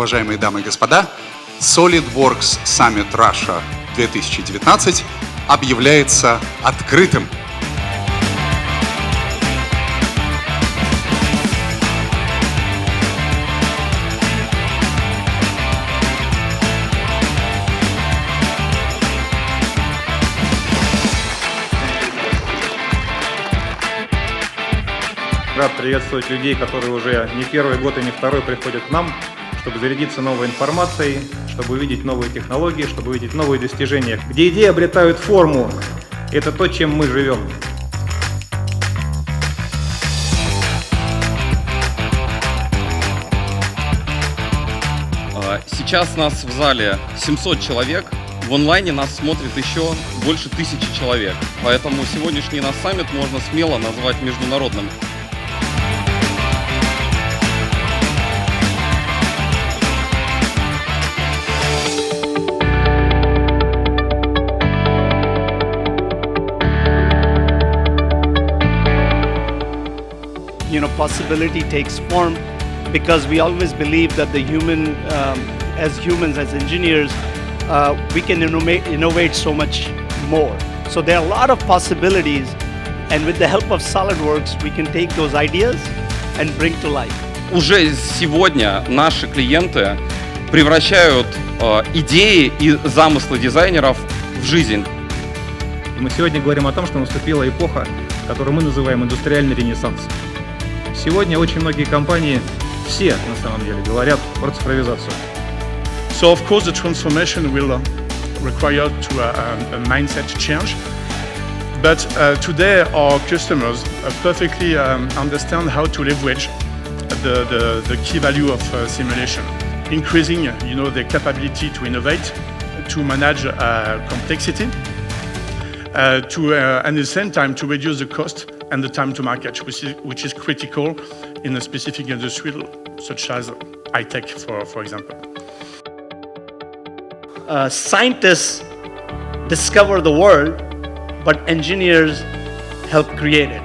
уважаемые дамы и господа, SOLIDWORKS SUMMIT Russia 2019 объявляется открытым. Рад приветствовать людей, которые уже не первый год и не второй приходят к нам, чтобы зарядиться новой информацией, чтобы увидеть новые технологии, чтобы увидеть новые достижения. Где идеи обретают форму, это то, чем мы живем. Сейчас нас в зале 700 человек, в онлайне нас смотрит еще больше 1000 человек. Поэтому сегодняшний наш саммит можно смело назвать международным. Possibility takes form because we always believe that the human, as humans, as engineers, we can innovate so much more. So there are a lot of possibilities, and with the help of SOLIDWORKS, we can take those ideas and bring to life. Уже сегодня наши клиенты превращают идеи и замыслы дизайнеров в жизнь. Мы сегодня говорим о том, что наступила эпоха, которую мы называем индустриальный ренессанс. Сегодня очень многие компании, все на самом деле, говорят про цифровизацию. So of course the transformation will require a mindset change, but today our customers perfectly understand how to leverage the key value of simulation, increasing their capability to innovate, to manage complexity, and at the same time to reduce the cost and the time to market, which is critical in a specific industry such as high-tech, for example. Scientists discover the world, but engineers help create it.